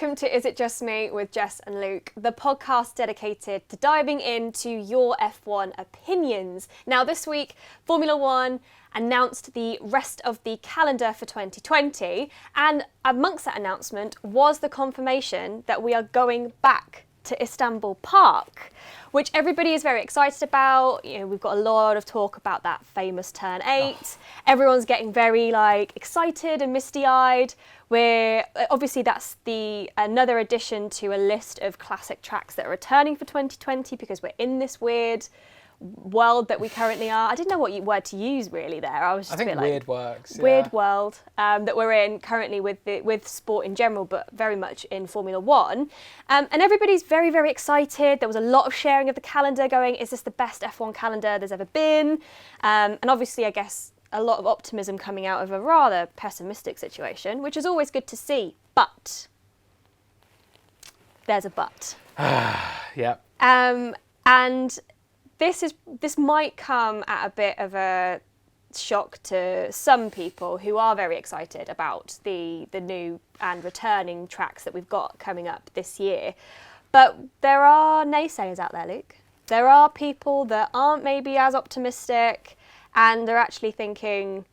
welcome to Is It Just Me with Jess and Luke, the podcast dedicated to diving into your F1 opinions. Now this week, Formula One announced the rest of the calendar for 2020, and amongst that announcement was the confirmation that we are going back to Istanbul Park, which everybody is very excited about. You know, we've got a lot of talk about that famous turn 8. Everyone's getting very excited and misty-eyed. Obviously that's another addition to a list of classic tracks that are returning for 2020 because we're in this weird world that we currently are. I didn't know what word to use really there. I was just I think weird works. Weird world that we're in currently with sport in general, but very much in Formula One. And everybody's very, very excited. There was a lot of sharing of the calendar going, is this the best F1 calendar there's ever been? And obviously, I guess, a lot of optimism coming out of a rather pessimistic situation, which is always good to see. But there's a but. Yeah. And this might come at a bit of a shock to some people who are very excited about the new and returning tracks that we've got coming up this year. But there are naysayers out there, Luke. There are people that aren't maybe as optimistic, and they're actually thinking,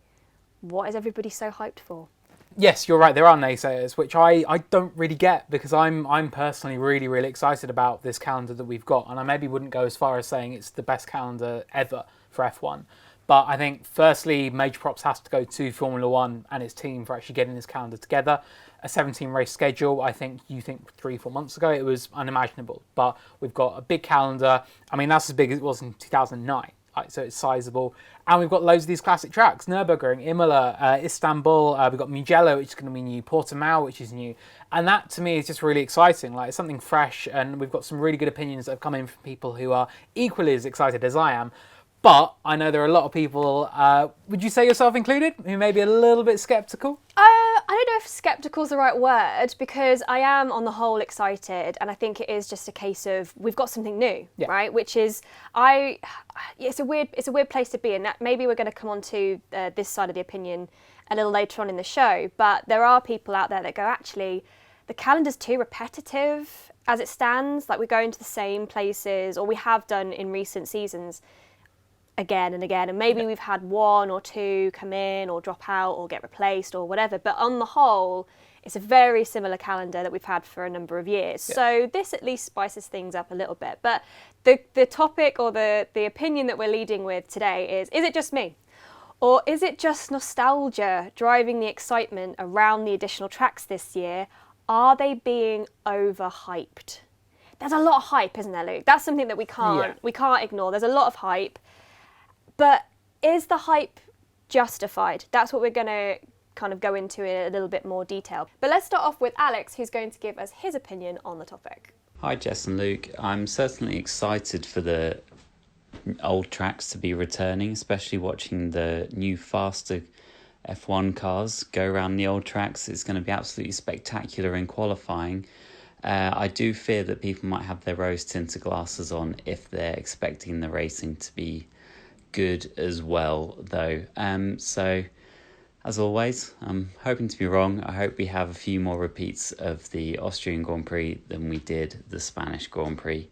what is everybody so hyped for? Yes, you're right. There are naysayers, which I don't really get, because I'm personally really, really excited about this calendar that we've got. And I maybe wouldn't go as far as saying it's the best calendar ever for F1. But I think, firstly, major props has to go to Formula One and its team for actually getting this calendar together. A 17-race schedule, I think 3-4 months ago, it was unimaginable. But we've got a big calendar. I mean, that's as big as it was in 2009. So it's sizable, and we've got loads of these classic tracks: Nürburgring, Imola, Istanbul. We've got Mugello, which is going to be new; Portimao, which is new, and that to me is just really exciting. It's something fresh, and we've got some really good opinions that have come in from people who are equally as excited as I am. But I know there are a lot of people, would you say yourself included, who may be a little bit sceptical? I don't know if sceptical is the right word, because I am on the whole excited, and I think it is just a case of we've got something new, right? Which is, it's a weird place to be in. That maybe we're going to come on to this side of the opinion a little later on in the show, but there are people out there that go, actually, the calendar's too repetitive as it stands. We're going to the same places, or we have done in recent seasons, again and again, and maybe we've had one or two come in or drop out or get replaced or whatever, but on the whole it's a very similar calendar that we've had for a number of years. So this at least spices things up a little bit. But the topic or the opinion that we're leading with today is it just me, or is it just nostalgia driving the excitement around the additional tracks this year? Are they being overhyped? There's a lot of hype, isn't there, Luke? That's something that we can't ignore. There's a lot of hype. But is the hype justified? That's what we're going to kind of go into in a little bit more detail. But let's start off with Alex, who's going to give us his opinion on the topic. Hi Jess and Luke. I'm certainly excited for the old tracks to be returning, especially watching the new faster F1 cars go around the old tracks. It's going to be absolutely spectacular in qualifying. I do fear that people might have their rose-tinted glasses on if they're expecting the racing to be good as well, though. So as always, I'm hoping to be wrong. I hope we have a few more repeats of the Austrian Grand Prix than we did the Spanish Grand Prix.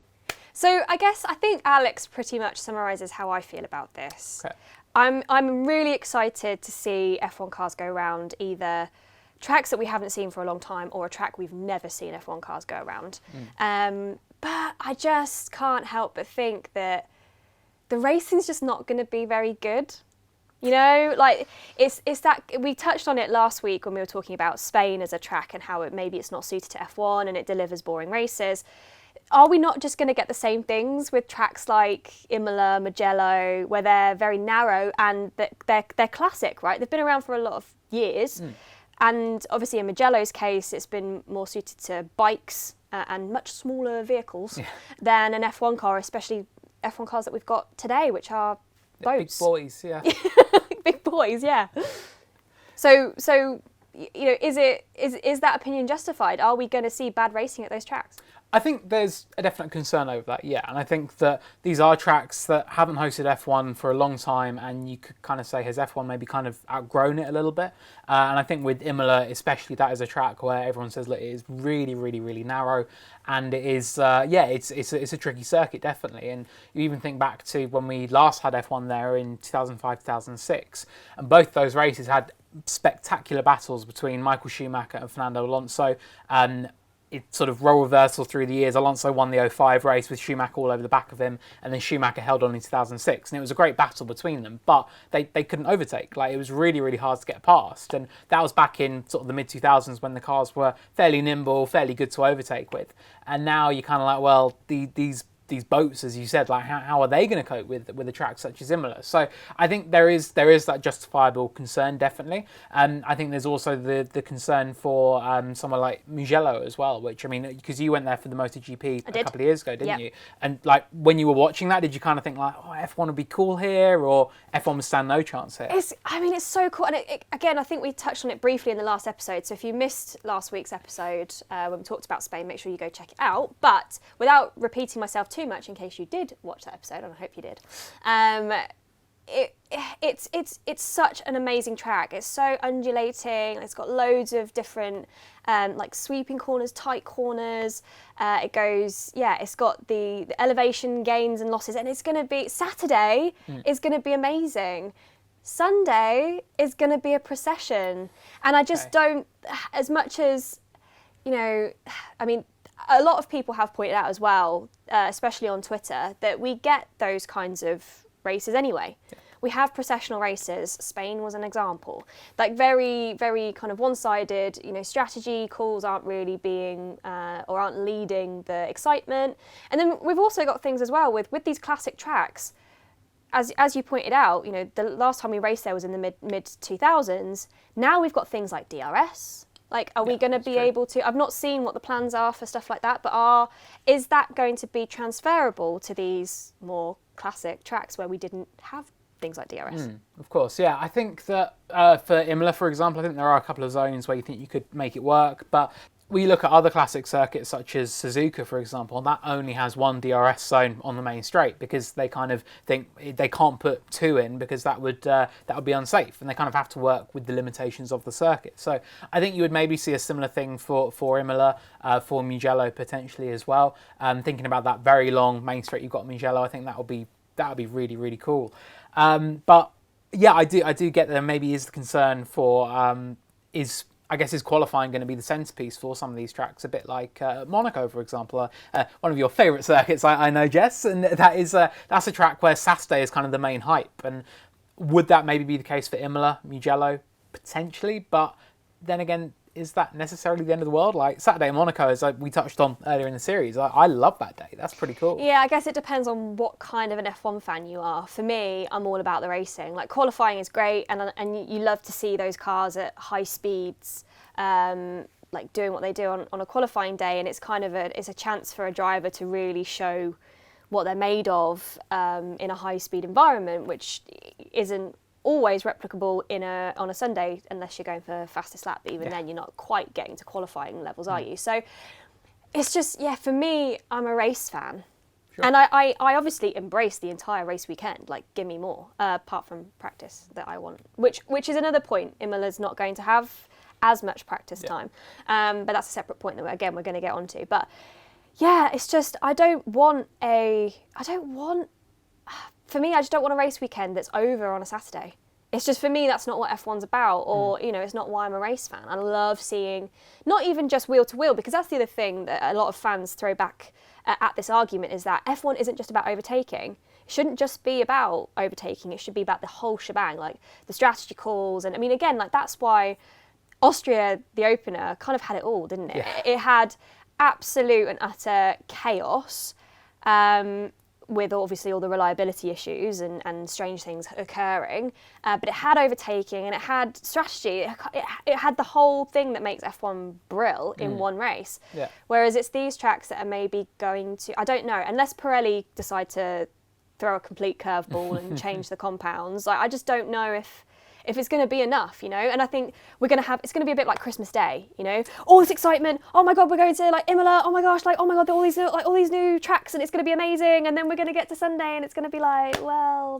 So I think Alex pretty much summarises how I feel about this. Okay. I'm really excited to see F1 cars go around either tracks that we haven't seen for a long time or a track we've never seen F1 cars go around. But I just can't help but think that the racing's just not going to be very good. You know, it's that we touched on it last week when we were talking about Spain as a track and how maybe it's not suited to F1 and it delivers boring races. Are we not just going to get the same things with tracks like Imola, Mugello, where they're very narrow and they're classic, right? They've been around for a lot of years. And obviously in Mugello's case, it's been more suited to bikes and much smaller vehicles than an F1 car, especially F1 cars that we've got today, which are boats. Big boys, yeah. Big boys, yeah. So you know, is that opinion justified? Are we going to see bad racing at those tracks? I think there's a definite concern over that, yeah. And I think that these are tracks that haven't hosted F1 for a long time, and you could kind of say, has F1 maybe kind of outgrown it a little bit? And I think with Imola, especially, that is a track where everyone says, look, it is really, really, really narrow, and it is, it's a tricky circuit, definitely. And you even think back to when we last had F1 there in 2005, 2006, and both those races had spectacular battles between Michael Schumacher and Fernando Alonso. It sort of role reversal through the years. Alonso won the 05 race with Schumacher all over the back of him, and then Schumacher held on in 2006, and it was a great battle between them, but they couldn't overtake. Like, it was really, really hard to get past, and that was back in sort of the mid-2000s when the cars were fairly nimble, fairly good to overtake with. And now you're kind of like, well, these boats, as you said, like how are they going to cope with a track such as Imola? So I think there is that justifiable concern, definitely. I think there's also the concern for someone like Mugello as well, which, I mean, because you went there for the MotoGP a couple of years ago, didn't you? And like, when you were watching that, did you kind of think like, oh, F1 would be cool here, or F1 would stand no chance here? It's so cool. And again, I think we touched on it briefly in the last episode. So if you missed last week's episode when we talked about Spain, make sure you go check it out. But without repeating myself too much, in case you did watch that episode, and I hope you did, it's such an amazing track. It's so undulating. It's got loads of different like sweeping corners, tight corners. It's got the elevation gains and losses, and it's going to be Saturday is going to be amazing. Sunday is going to be a procession, and I just don't, as much as, you know, I mean, a lot of people have pointed out as well, especially on Twitter, that we get those kinds of races anyway. Yeah. We have processional races. Spain was an example. Like, very, very kind of one-sided, you know, strategy calls aren't really being, or aren't leading the excitement. And then we've also got things as well with these classic tracks. As you pointed out, you know, the last time we raced there was in the mid 2000s. Now we've got things like DRS. Like, are we going to be able to... I've not seen what the plans are for stuff like that, but is that going to be transferable to these more classic tracks where we didn't have things like DRS? Of course, yeah. I think that for Imola, for example, I think there are a couple of zones where you think you could make it work, but we look at other classic circuits such as Suzuka, for example, and that only has one DRS zone on the main straight, because they kind of think they can't put two in because that would be unsafe, and they kind of have to work with the limitations of the circuit. So I think you would maybe see a similar thing for Imola, for Mugello potentially as well. Thinking about that very long main straight you've got at Mugello, I think that would be really, really cool. But yeah, I do get that there maybe is the concern for is qualifying going to be the centrepiece for some of these tracks, a bit like Monaco, for example, one of your favourite circuits, I know, Jess, and that's a track where Saturday is kind of the main hype. And would that maybe be the case for Imola, Mugello, potentially? But then again, is that necessarily the end of the world? Like, Saturday in Monaco, as we touched on earlier in the series, I love that day. That's pretty cool. Yeah, I guess it depends on what kind of an F1 fan you are. For me, I'm all about the racing. Like, qualifying is great, and you love to see those cars at high speeds, like doing what they do on a qualifying day, and it's kind of it's a chance for a driver to really show what they're made of in a high speed environment, which isn't always replicable on a Sunday unless you're going for fastest lap. But even then, you're not quite getting to qualifying levels, are you? So it's just, for me, I'm a race fan. Sure. And I obviously embrace the entire race weekend. Like, give me more, apart from practice that I want, which is another point. Imola's not going to have as much practice time, but that's a separate point that we're going to get onto. But yeah, it's just, for me, I just don't want a race weekend that's over on a Saturday. It's just, for me, that's not what F1's about, or, it's not why I'm a race fan. I love seeing, not even just wheel to wheel, because that's the other thing that a lot of fans throw back at this argument, is that F1 isn't just about overtaking. It shouldn't just be about overtaking. It should be about the whole shebang, like the strategy calls. And I mean, again, like, that's why Austria, the opener, kind of had it all, didn't it? Yeah. It had absolute and utter chaos, with obviously all the reliability issues and strange things occurring, but it had overtaking and it had strategy. It had the whole thing that makes F1 brill in one race. Yeah. Whereas it's these tracks that are maybe going to, I don't know, unless Pirelli decide to throw a complete curveball and change the compounds. Like, I just don't know if it's going to be enough, you know. And I think it's going to be a bit like Christmas Day, you know, all this excitement. Oh my God, we're going to like Imola. Oh my gosh, like, oh my God, all these new tracks, and it's going to be amazing. And then we're going to get to Sunday, and it's going to be like, well,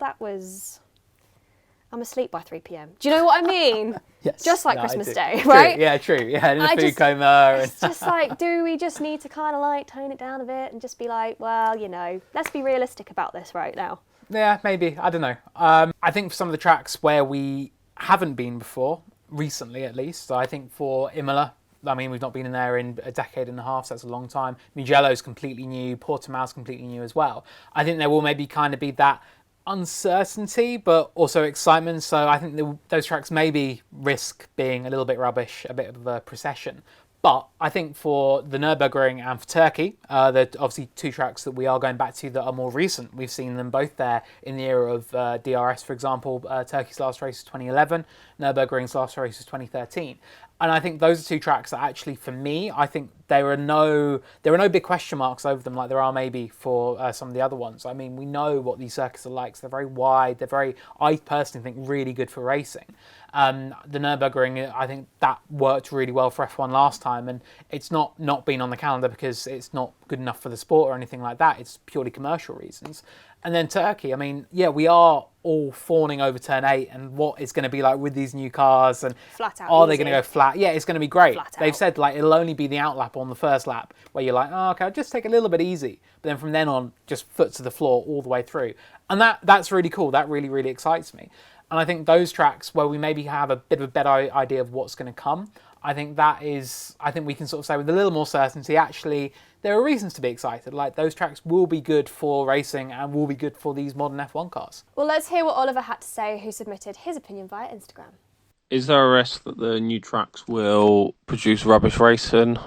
I'm asleep by 3 p.m. Do you know what I mean? Yes. Just like Christmas Day, True. right? Yeah, true. Yeah, and the food coma. It's just like, do we just need to kind of like tone it down a bit and just be like, well, you know, let's be realistic about this right now. Yeah, maybe. I don't know. I think for some of the tracks where we haven't been before, recently at least, so I think for Imola, I mean, we've not been in there in a decade and a half, so that's a long time. Mugello's completely new, Portimao's completely new as well. I think there will maybe kind of be that uncertainty but also excitement, so I think those tracks maybe risk being a little bit rubbish, a bit of a procession. But I think for the Nürburgring and for Turkey, there are obviously two tracks that we are going back to that are more recent. We've seen them both there in the era of DRS, for example. Turkey's last race was 2011, Nürburgring's last race was 2013. And I think those are two tracks that actually, for me, I think there are no big question marks over them like there are maybe for some of the other ones. I mean, we know what these circuits are like. So they're very wide. They're very, I personally think, really good for racing. The Nürburgring, I think that worked really well for F1 last time, and it's not been on the calendar because it's not good enough for the sport or anything like that. It's purely commercial reasons. And then Turkey, I mean, yeah, we are all fawning over Turn 8 and what it's going to be like with these new cars, and flat out are easy. they going to go flat? Yeah, it's going to be great. Flat They've out. said like it'll only be the outlap on the first lap where you're like, oh, okay, I'll just take a little bit easy. But then from then on, just foot to the floor all the way through. And that's really cool. That really, really excites me. And I think those tracks where we maybe have a bit of a better idea of what's going to come, I think we can sort of say with a little more certainty, actually, there are reasons to be excited. Like, those tracks will be good for racing and will be good for these modern F1 cars. Well, let's hear what Oliver had to say, who submitted his opinion via Instagram. Is there a risk that the new tracks will produce rubbish racing?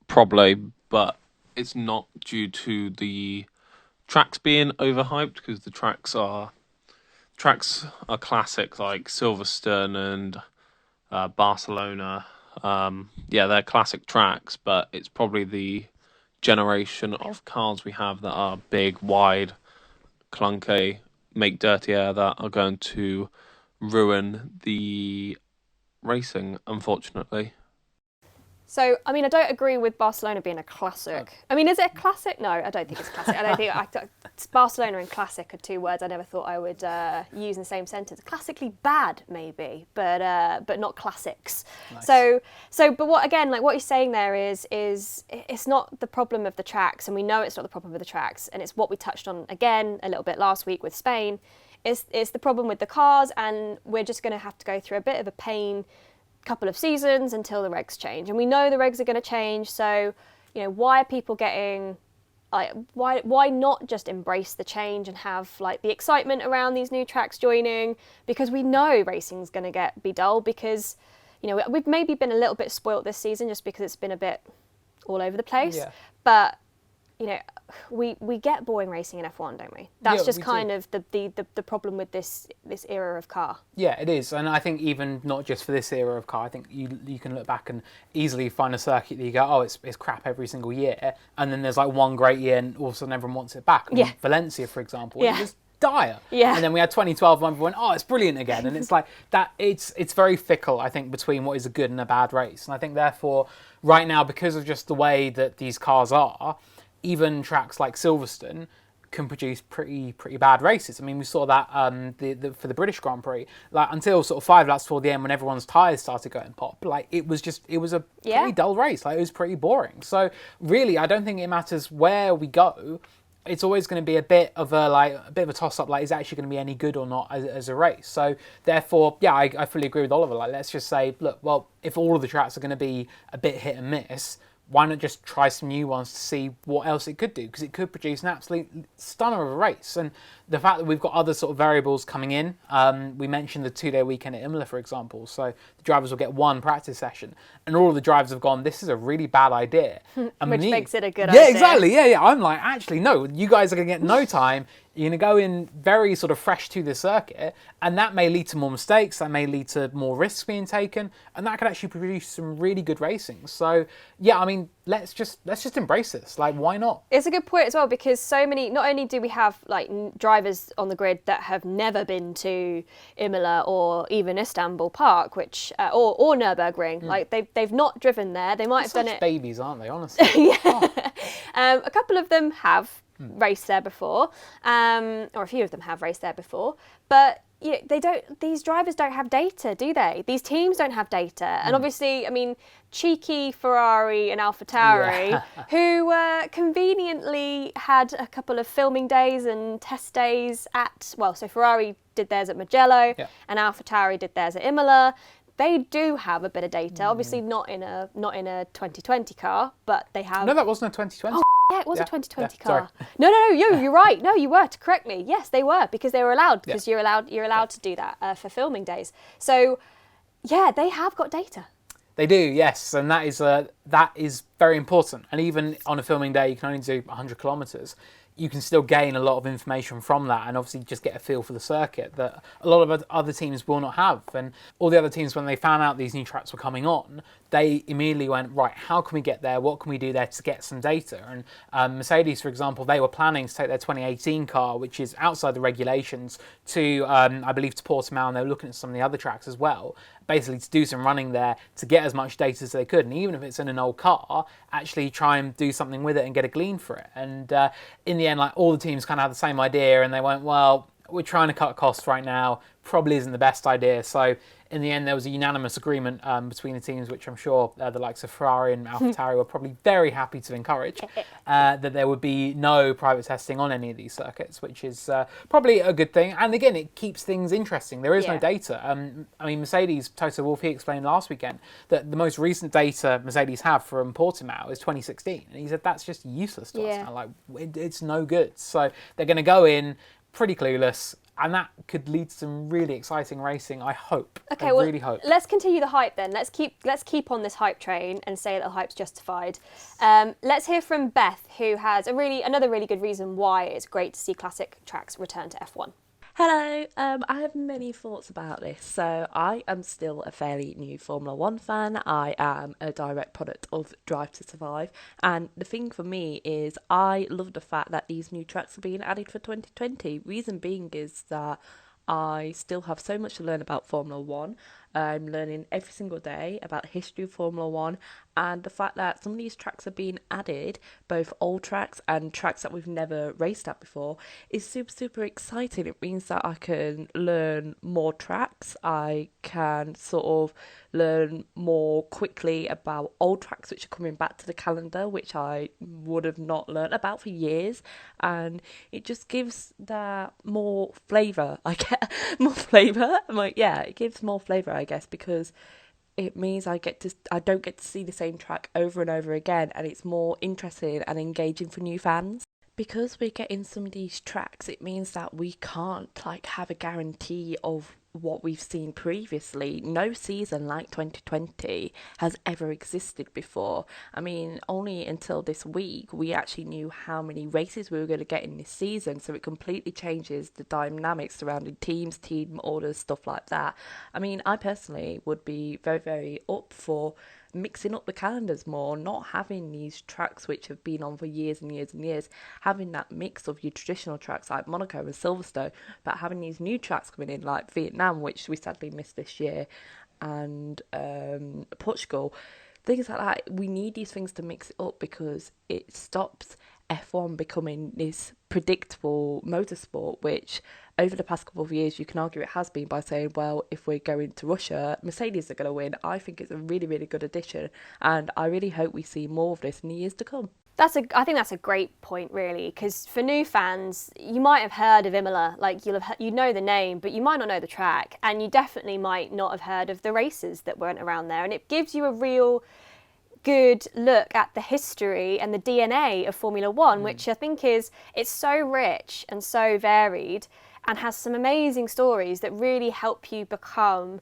Probably, but it's not due to the tracks being overhyped, because the tracks are classic, like Silverstone and Barcelona. They're classic tracks, but it's probably the generation of cars we have that are big, wide, clunky, make dirty air that are going to ruin the racing, unfortunately. So, I mean, I don't agree with Barcelona being a classic. I mean, is it a classic? No, I don't think it's classic. Barcelona and classic are two words I never thought I would use in the same sentence. Classically bad, maybe, but not classics. Nice. But what you're saying there is it's not the problem of the tracks, and we know it's not the problem of the tracks, and it's what we touched on again a little bit last week with Spain. It's the problem with the cars, and we're just going to have to go through a bit of a pain couple of seasons until the regs change, and we know the regs are going to change. So, you know, why are people getting like why not just embrace the change and have like the excitement around these new tracks joining? Because we know racing's going to be dull, because, you know, we've maybe been a little bit spoilt this season just because it's been a bit all over the place. Yeah. But, you know, we get boring racing in F1, don't we? That's just kind of the problem with this era of car. Yeah, it is. And I think even not just for this era of car, I think you can look back and easily find a circuit that you go, oh, it's crap every single year. And then there's like one great year and all of a sudden everyone wants it back. I mean, Valencia, for example, it was dire. Yeah. And then we had 2012 and everyone went, oh, it's brilliant again. And it's like that, it's very fickle, I think, between what is a good and a bad race. And I think therefore, right now, because of just the way that these cars are, even tracks like Silverstone can produce pretty bad races. I mean, we saw that for the British Grand Prix, like until sort of 5 laps toward the end when everyone's tyres started going pop. Like it was a pretty dull race. Like it was pretty boring. So really, I don't think it matters where we go. It's always going to be a bit of a toss up. Like, is it actually going to be any good or not as a race? So therefore, yeah, I fully agree with Oliver. Like, let's just say, look, well, if all of the tracks are going to be a bit hit and miss, why not just try some new ones to see what else it could do? Because it could produce an absolute stunner of a race. And the fact that we've got other sort of variables coming in, we mentioned the 2-day weekend at Imola, for example. So the drivers will get one practice session. And all of the drivers have gone, this is a really bad idea. And Which makes it a good idea. Yeah, exactly. Yeah. I'm like, actually, no, you guys are going to get no time. You're going to go in very sort of fresh to the circuit, and that may lead to more mistakes, that may lead to more risks being taken, and that could actually produce some really good racing. So, yeah, I mean, let's just embrace this. Like, why not? It's a good point as well, because so many, not only do we have like drivers on the grid that have never been to Imola or even Istanbul Park, which or Nürburgring, like they've not driven there. They might have done it. Babies, aren't they? Honestly. A couple of them have raced there before, or a few of them have raced there before, but they don't. These drivers don't have data, do they? These teams don't have data, and obviously, I mean, cheeky Ferrari and AlphaTauri, who conveniently had a couple of filming days and test days at. Well, so Ferrari did theirs at Mugello, and AlphaTauri did theirs at Imola. They do have a bit of data, obviously not in a 2020 car, but they have. No, that wasn't a 2020. Yeah, it was a 2020 Sorry. car. No, you're right. No, you were, to correct me. Yes, they were, because they were allowed, because you're allowed to do that for filming days. So, yeah, they have got data. They do, yes, and that is very important. And even on a filming day, you can only do 100 kilometres. You can still gain a lot of information from that, and obviously just get a feel for the circuit that a lot of other teams will not have. And all the other teams, when they found out these new tracks were coming on, they immediately went, right, how can we get there? What can we do there to get some data? And Mercedes, for example, they were planning to take their 2018 car, which is outside the regulations, to, I believe, to Portimao, and they were looking at some of the other tracks as well, basically to do some running there to get as much data as they could. And even if it's in an old car, actually try and do something with it and get a glean for it. And in the end, like, all the teams kind of had the same idea, and they went, well, we're trying to cut costs right now, probably isn't the best idea. So in the end, there was a unanimous agreement between the teams, which I'm sure the likes of Ferrari and AlphaTauri were probably very happy to encourage, that there would be no private testing on any of these circuits, which is probably a good thing. And again, it keeps things interesting. There is no data. I mean, Mercedes, Toto Wolff, he explained last weekend that the most recent data Mercedes have from Portimao is 2016. And he said that's just useless to us now. Like, it's no good. So they're going to go in pretty clueless, and that could lead to some really exciting racing, I hope. Okay, I well, really hope. Let's continue the hype then. Let's keep on this hype train and say that the hype's justified. Let's hear from Beth, who has another really good reason why it's great to see classic tracks return to F1. Hello, I have many thoughts about this. So I am still a fairly new Formula 1 fan. I am a direct product of Drive to Survive. And the thing for me is I love the fact that these new tracks are being added for 2020. Reason being is that I still have so much to learn about Formula 1. I'm learning every single day about the history of Formula 1, and the fact that some of these tracks are being added, both old tracks and tracks that we've never raced at before, is super, super exciting. It means that I can learn more tracks. I can sort of learn more quickly about old tracks which are coming back to the calendar, which I would have not learnt about for years. And it just gives that more flavour. I get more flavour. It gives more flavour, I guess, because it means I don't get to see the same track over and over again, and it's more interesting and engaging for new fans. Because we're getting some of these tracks, it means that we can't have a guarantee of what we've seen previously. No season like 2020 has ever existed before. I mean, only until this week we actually knew how many races we were going to get in this season, so it completely changes the dynamics surrounding teams, team orders, stuff like that. I mean, I personally would be very, very up for mixing up the calendars more, not having these tracks which have been on for years and years and years, having that mix of your traditional tracks like Monaco and Silverstone, but having these new tracks coming in like Vietnam, which we sadly missed this year, and Portugal, things like that. We need these things to mix it up, because it stops F1 becoming this predictable motorsport, which over the past couple of years you can argue it has been, by saying, well, if we're going to Russia, Mercedes are going to win. I think it's a really, really good addition, and I really hope we see more of this in the years to come. I think that's a great point, really, because for new fans, you might have heard of Imola, like you know the name, but you might not know the track, and you definitely might not have heard of the races that weren't around there, and it gives you a real good look at the history and the DNA of Formula One, which I think it's so rich and so varied, and has some amazing stories that really help you become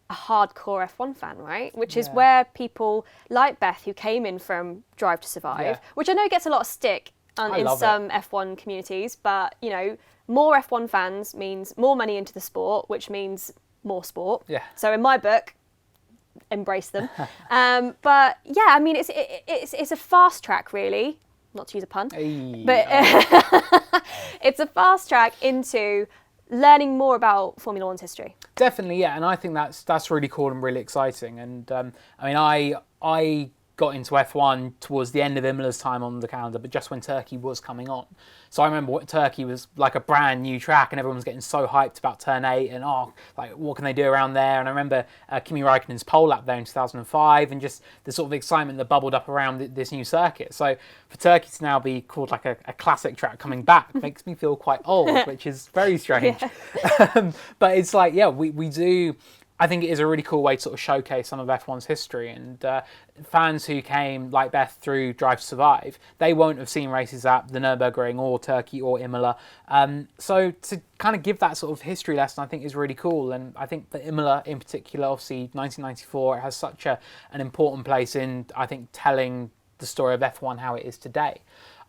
a hardcore F1 fan, right? Which is where people like Beth, who came in from Drive to Survive, which I know gets a lot of stick in some F1 communities, but you know, more F1 fans means more money into the sport, which means more sport. Yeah. So in my book, embrace them. But yeah, I mean, it's a fast track, really. Not to use a pun, but it's a fast track into learning more about Formula One's history. Definitely, yeah, and I think that's really cool and really exciting. And I mean, I got into F1 towards the end of Imola's time on the calendar, but just when Turkey was coming on. So I remember Turkey was like a brand new track, and everyone was getting so hyped about Turn 8, and like what can they do around there? And I remember Kimi Räikkönen's pole lap there in 2005, and just the sort of excitement that bubbled up around this new circuit. So for Turkey to now be called like a classic track coming back makes me feel quite old, which is very strange. Yeah. But it's like, yeah, we do. I think it is a really cool way to sort of showcase some of F1's history, and fans who came, like Beth, through Drive to Survive, they won't have seen races at the Nürburgring or Turkey or Imola. So to kind of give that sort of history lesson, I think is really cool. And I think that Imola in particular, obviously 1994, it has such an important place in, I think, telling the story of F1 how it is today.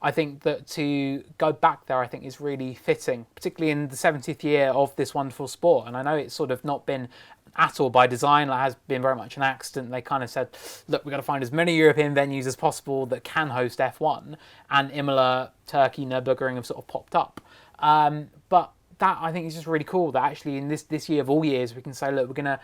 I think that to go back there, I think, is really fitting, particularly in the 70th year of this wonderful sport. And I know it's sort of not been at all by design, it has been very much an accident. They kind of said, look, we've got to find as many European venues as possible that can host F1, and Imola, Turkey, Nürburgring have sort of popped up. But that, I think, is just really cool that actually in this year of all years, we can say, look, we're going to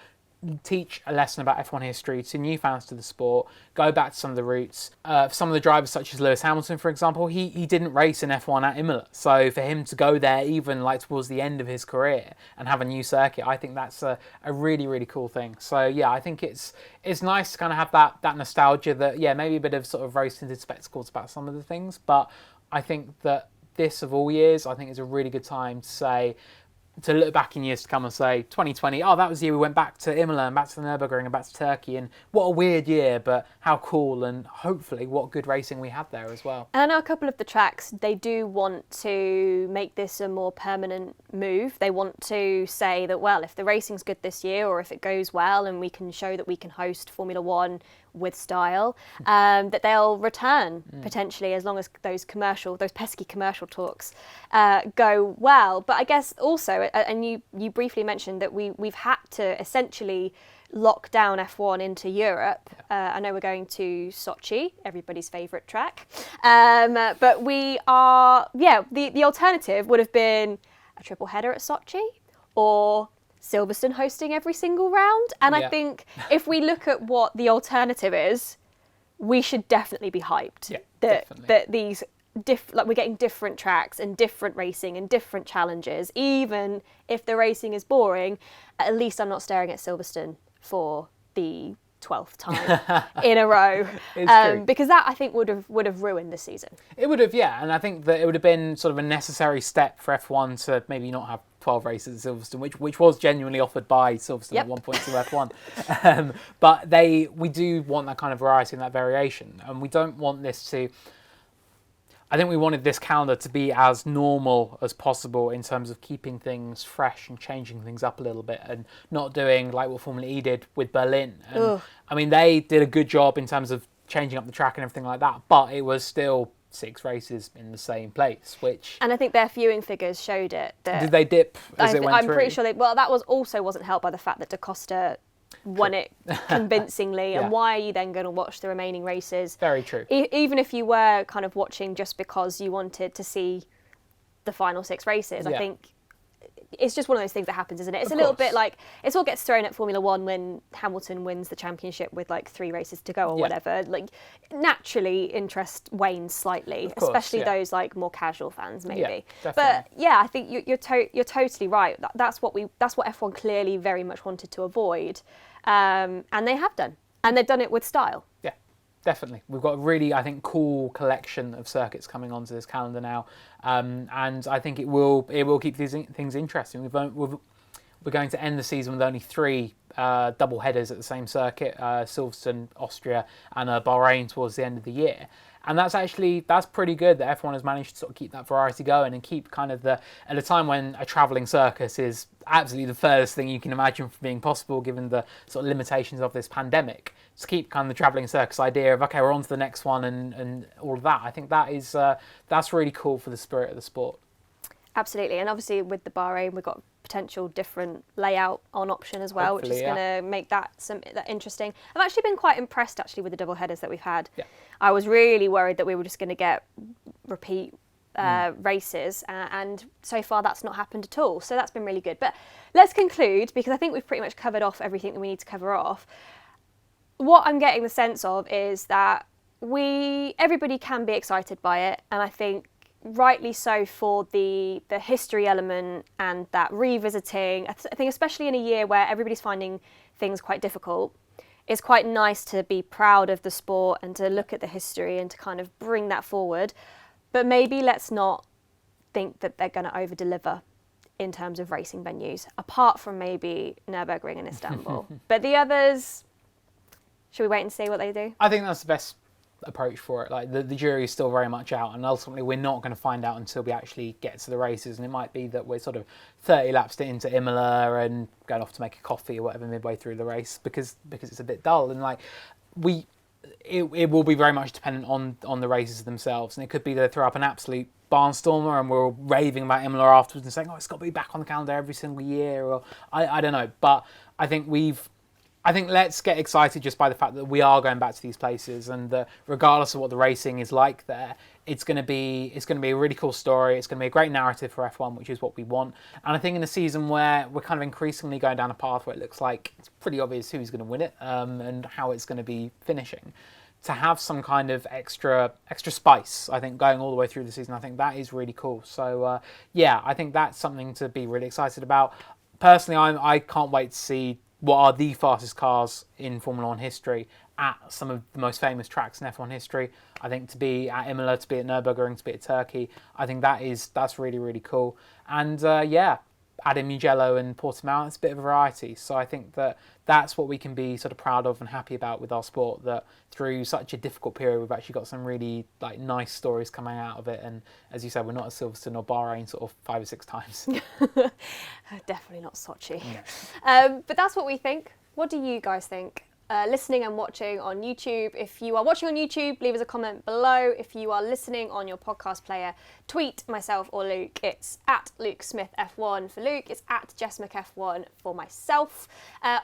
teach a lesson about F1 history to new fans to the sport, go back to some of the roots. Some of the drivers, such as Lewis Hamilton, for example, he didn't race in F1 at Imola. So for him to go there, even like towards the end of his career, and have a new circuit, I think that's a really, really cool thing. So yeah, I think it's nice to kind of have that nostalgia, that, yeah, maybe a bit of sort of rose-tinted spectacles about some of the things. But I think that this, of all years, I think is a really good time to look back in years to come and say 2020, that was the year we went back to Imola and back to the Nürburgring and back to Turkey, and what a weird year, but how cool, and hopefully what good racing we had there as well. And I know a couple of the tracks, they do want to make this a more permanent move. They want to say that, well, if the racing's good this year, or if it goes well and we can show that we can host Formula One with style, that they'll return potentially, as long as those pesky commercial talks go well. But I guess also, and you briefly mentioned that we've had to essentially lock down F1 into Europe. I know we're going to Sochi, everybody's favourite track, but we are, the alternative would have been a triple header at Sochi, or Silverstone hosting every single round. And I think if we look at what the alternative is, we should definitely be hyped that these we're getting different tracks and different racing and different challenges. Even if the racing is boring, at least I'm not staring at Silverstone for the 12th time in a row, because that, I think, would have ruined the season. It would have, yeah, and I think that it would have been sort of a necessary step for F1 to maybe not have 12 races at Silverstone, which was genuinely offered by Silverstone at one point to F1. But we do want that kind of variety and that variation, and we don't want this to. I think we wanted this calendar to be as normal as possible in terms of keeping things fresh and changing things up a little bit, and not doing like what Formula E did with Berlin. And, I mean, they did a good job in terms of changing up the track and everything like that, but it was still 6 races in the same place, and I think their viewing figures showed it. Did they dip as it went through? I'm pretty sure that wasn't helped by the fact that Da Costa won it convincingly. And why are you then going to watch the remaining races? Very true. Even if you were kind of watching just because you wanted to see the final 6 races, I think it's just one of those things that happens, isn't it? It's a little bit like, it all gets thrown at Formula One when Hamilton wins the championship with like 3 races to go or whatever. Like, naturally interest wanes slightly, especially those like more casual fans maybe. But I think you're totally right. That's what F1 clearly very much wanted to avoid, and they have done, and they've done it with style. Yeah. Definitely. We've got a really, I think, cool collection of circuits coming onto this calendar now. And I think it will keep these things interesting. We're going to end the season with only 3 double headers at the same circuit, Silverstone, Austria, and Bahrain towards the end of the year. And that's pretty good that F1 has managed to sort of keep that variety going and keep kind of at a time when a travelling circus is absolutely the furthest thing you can imagine from being possible given the sort of limitations of this pandemic. To keep kind of the travelling circus idea of, okay, we're on to the next one and all of that. I think that's really cool for the spirit of the sport. Absolutely, and obviously with the Bahrain, we've got potential different layout on option as well, Hopefully, which is going to make that interesting. I've actually been quite impressed actually with the double headers that we've had. Yeah. I was really worried that we were just going to get repeat races, and so far that's not happened at all. So that's been really good. But let's conclude, because I think we've pretty much covered off everything that we need to cover off. What I'm getting the sense of is that everybody can be excited by it, and I think rightly so for the history element and that revisiting. I think especially in a year where everybody's finding things quite difficult, it's quite nice to be proud of the sport and to look at the history and to kind of bring that forward. But maybe let's not think that they're going to over-deliver in terms of racing venues, apart from maybe Nürburgring and Istanbul. But the others, should we wait and see what they do? I think that's the best approach for it. Like the jury is still very much out, and ultimately we're not going to find out until we actually get to the races. And it might be that we're sort of 30 laps into Imola and going off to make a coffee or whatever midway through the race because it's a bit dull. And like it will be very much dependent on the races themselves. And it could be that they throw up an absolute barnstormer and we're all raving about Imola afterwards and saying, oh, it's got to be back on the calendar every single year, or I don't know. But I think let's get excited just by the fact that we are going back to these places, and that regardless of what the racing is like there, it's going to be a really cool story. It's going to be a great narrative for F1, which is what we want. And I think in a season where we're kind of increasingly going down a path where it looks like it's pretty obvious who's going to win it and how it's going to be finishing, to have some kind of extra spice, I think, going all the way through the season, I think that is really cool. So I think that's something to be really excited about. Personally, I can't wait to see what are the fastest cars in Formula One history at some of the most famous tracks in F1 history. I think to be at Imola, to be at Nürburgring, to be at Turkey, I think that's really, really cool. And adding Mugello and Portimao, it's a bit of a variety. So I think that's what we can be sort of proud of and happy about with our sport, that through such a difficult period, we've actually got some really like nice stories coming out of it. And as you said, we're not at Silverstone or Bahrain sort of 5 or 6 times. Definitely not Sochi. No. But that's what we think. What do you guys think? Listening and watching on YouTube. If you are watching on YouTube, leave us a comment below. If you are listening on your podcast player, tweet myself or Luke. It's at Luke Smith F1 for Luke. It's at JessMcF1 for myself.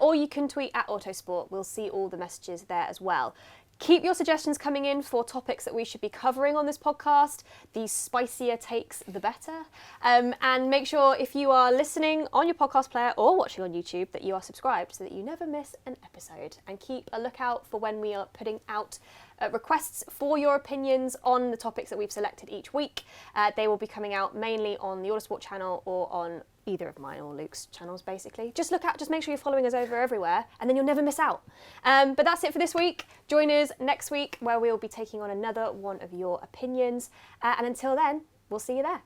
Or you can tweet at Autosport. We'll see all the messages there as well. Keep your suggestions coming in for topics that we should be covering on this podcast. The spicier takes, the better. And make sure if you are listening on your podcast player or watching on YouTube that you are subscribed so that you never miss an episode. And keep a lookout for when we are putting out requests for your opinions on the topics that we've selected each week. They will be coming out mainly on the Autosport channel or on either of mine or Luke's channels, basically. Just make sure you're following us over everywhere, and then you'll never miss out. But that's it for this week. Join us next week where we'll be taking on another one of your opinions. And until then, we'll see you there.